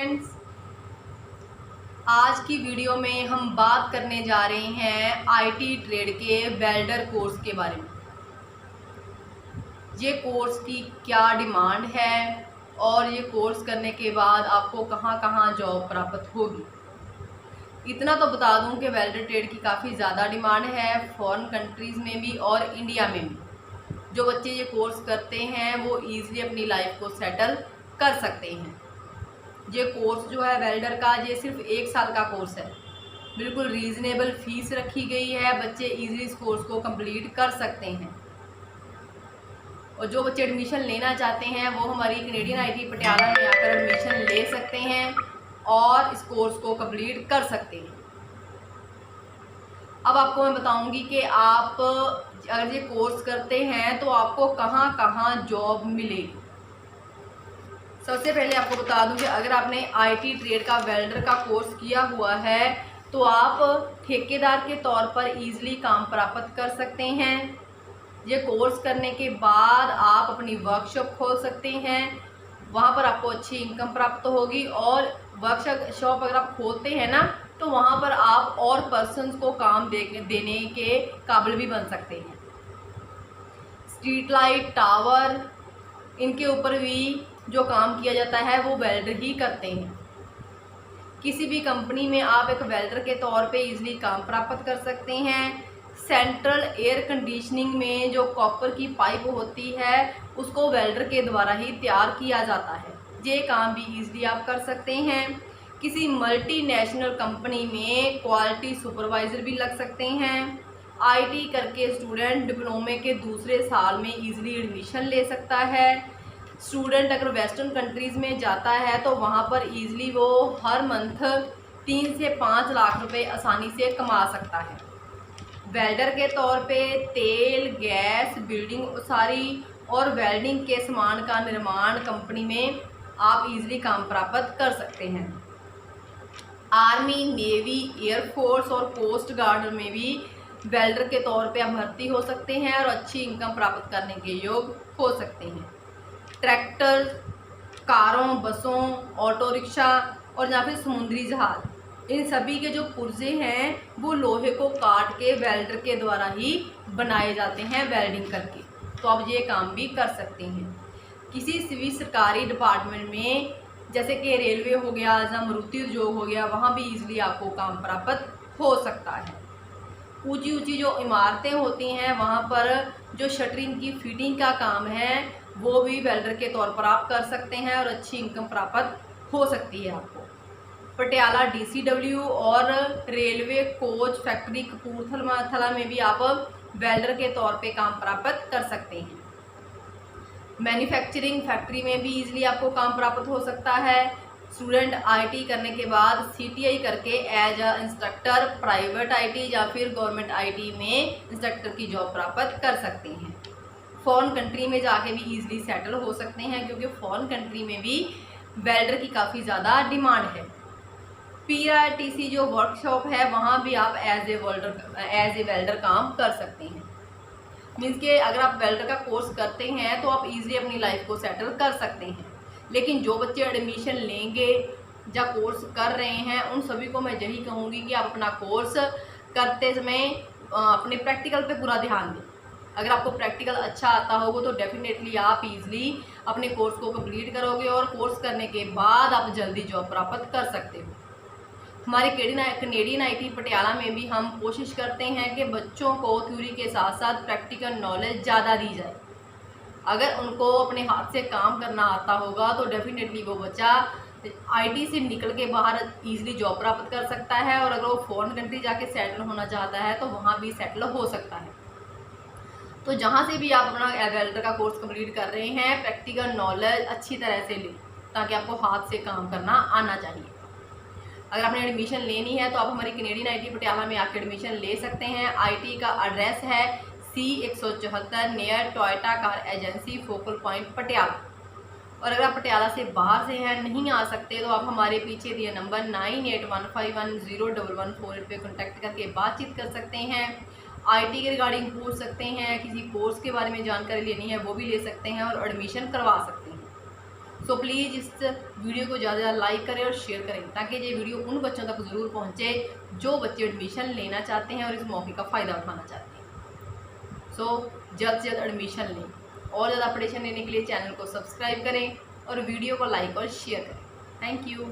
Friends, आज की video में हम बात करने जा रहे हैं आईटी ट्रेड के वेल्डर कोर्स के बारे में। ये कोर्स की क्या डिमांड है और ये कोर्स करने के बाद आपको कहाँ कहाँ जॉब प्राप्त होगी। इतना तो बता दूं कि वेल्डर ट्रेड की काफ़ी ज़्यादा डिमांड है, फॉरेन कंट्रीज़ में भी और इंडिया में भी। जो बच्चे ये कोर्स करते हैं वो ईज़िली अपनी लाइफ को सेटल कर सकते हैं। ये कोर्स जो है वेल्डर का, ये सिर्फ 1 साल का कोर्स है। बिल्कुल रीज़नेबल फीस रखी गई है, बच्चे ईज़िली इस कोर्स को कंप्लीट कर सकते हैं। और जो बच्चे एडमिशन लेना चाहते हैं वो हमारी कैनेडियन आईटी पटियाला में आकर एडमिशन ले सकते हैं और इस कोर्स को कंप्लीट कर सकते हैं। अब आपको मैं बताऊंगी कि आप अगर ये कोर्स करते हैं तो आपको कहाँ कहाँ जॉब मिलेगी। सबसे पहले आपको बता दूं कि अगर आपने आईटी ट्रेड का वेल्डर का कोर्स किया हुआ है तो आप ठेकेदार के तौर पर ईजिली काम प्राप्त कर सकते हैं। ये कोर्स करने के बाद आप अपनी वर्कशॉप खोल सकते हैं, वहाँ पर आपको अच्छी इनकम प्राप्त होगी। और वर्कशॉप अगर आप खोलते हैं ना तो वहाँ पर आप और पर्सन्स को काम देने के काबिल भी बन सकते हैं। स्ट्रीट लाइट, टावर, इनके ऊपर भी जो काम किया जाता है वो वेल्डर ही करते हैं। किसी भी कंपनी में आप एक वेल्डर के तौर पे इजीली काम प्राप्त कर सकते हैं। सेंट्रल एयर कंडीशनिंग में जो कॉपर की पाइप होती है उसको वेल्डर के द्वारा ही तैयार किया जाता है। ये काम भी इजीली आप कर सकते हैं। किसी मल्टीनेशनल कंपनी में क्वालिटी सुपरवाइज़र भी लग सकते हैं। आईटी करके स्टूडेंट डिप्लोमे के दूसरे साल में इजीली एडमिशन ले सकता है। स्टूडेंट अगर वेस्टर्न कंट्रीज़ में जाता है तो वहाँ पर इजीली वो हर मंथ 3 से 5 लाख रुपए आसानी से कमा सकता है। वेल्डर के तौर पे तेल, गैस, बिल्डिंग उसारी और वेल्डिंग के सामान का निर्माण कंपनी में आप इजीली काम प्राप्त कर सकते हैं। आर्मी, नेवी, एयरफोर्स और कोस्ट गार्ड में भी वेल्डर के तौर पे आप भर्ती हो सकते हैं और अच्छी इनकम प्राप्त करने के योग हो सकते हैं। ट्रैक्टर, कारों, बसों, ऑटो रिक्शा और या फिर समुद्री जहाज, इन सभी के जो पुर्जे हैं वो लोहे को काट के वेल्डर के द्वारा ही बनाए जाते हैं वेल्डिंग करके। तो आप ये काम भी कर सकते हैं। किसी भी सरकारी डिपार्टमेंट में जैसे कि रेलवे हो गया या मारुति उद्योग हो गया, वहाँ भी इजीली आपको काम प्राप्त हो सकता है। ऊंची ऊंची जो इमारतें होती हैं वहाँ पर जो शटरिंग की फिटिंग का काम है वो भी वेल्डर के तौर पर आप कर सकते हैं और अच्छी इनकम प्राप्त हो सकती है आपको। पटियाला डीसीडब्ल्यू और रेलवे कोच फैक्ट्री कपूरथला में भी आप वेल्डर के तौर पे काम प्राप्त कर सकते हैं। मैन्युफैक्चरिंग फैक्ट्री में भी इजीली आपको काम प्राप्त हो सकता है। स्टूडेंट आईटी करने के बाद सीटीआई करके as a instructor private IT या फिर गवर्नमेंट आईटी में इंस्ट्रक्टर की जॉब प्राप्त कर सकते हैं। फॉरेन कंट्री में जाके भी इजीली सेटल हो सकते हैं क्योंकि फॉरेन कंट्री में भी वेल्डर की काफ़ी ज़्यादा डिमांड है। पीआरटीसी जो वर्कशॉप है वहाँ भी आप एज ए वेल्डर काम कर सकते हैं। मीन्स के अगर आप वेल्डर का कोर्स करते हैं तो आप इजीली अपनी लाइफ को सेटल कर सकते हैं। लेकिन जो बच्चे एडमिशन लेंगे या कोर्स कर रहे हैं उन सभी को मैं यही कहूँगी कि आप अपना कोर्स करते समय अपने प्रैक्टिकल पे पूरा ध्यान दें। अगर आपको प्रैक्टिकल अच्छा आता होगा तो डेफिनेटली आप इजीली अपने कोर्स को कंप्लीट करोगे और कोर्स करने के बाद आप जल्दी जॉब प्राप्त कर सकते हो। हमारे कैनेडियन आईटी पटियाला में भी हम कोशिश करते हैं कि बच्चों को थ्योरी के साथ साथ प्रैक्टिकल नॉलेज ज़्यादा दी जाए। अगर उनको अपने हाथ से काम करना आता होगा तो डेफिनेटली वो बच्चा आईटी से निकल के बाहर इजीली जॉब प्राप्त कर सकता है और अगर वो फॉरेन कंट्री जाके सेटल होना चाहता है तो वहाँ भी सेटल हो सकता है। तो जहाँ से भी आप अपना वेल्डर का कोर्स कंप्लीट कर रहे हैं प्रैक्टिकल नॉलेज अच्छी तरह से लें ताकि आपको हाथ से काम करना आना चाहिए। अगर आपने एडमिशन लेनी है तो आप हमारी कैनेडियन आईटी पटियाला में आकर एडमिशन ले सकते हैं। आईटी का एड्रेस है C174 near Toyota car agency, focal point Patiala. और अगर आप पटियाला से बाहर से हैं, नहीं आ सकते, तो आप हमारे पीछे दिए नंबर 9815101148 पे कॉन्टैक्ट करके बातचीत कर सकते हैं। आईटी के रिगार्डिंग पूछ सकते हैं, किसी कोर्स के बारे में जानकारी लेनी है वो भी ले सकते हैं और एडमिशन करवा सकते हैं। सो प्लीज़ इस वीडियो को ज़्यादा लाइक करें और शेयर करें ताकि ये वीडियो उन बच्चों तक ज़रूर पहुँचे जो बच्चे एडमिशन लेना चाहते हैं और इस मौके का फ़ायदा उठाना चाहते हैं। सो जल्द से जल्द एडमिशन लें और ज़्यादा अपडेशन लेने के लिए चैनल को सब्सक्राइब करें और वीडियो को लाइक और शेयर करें। Thank you.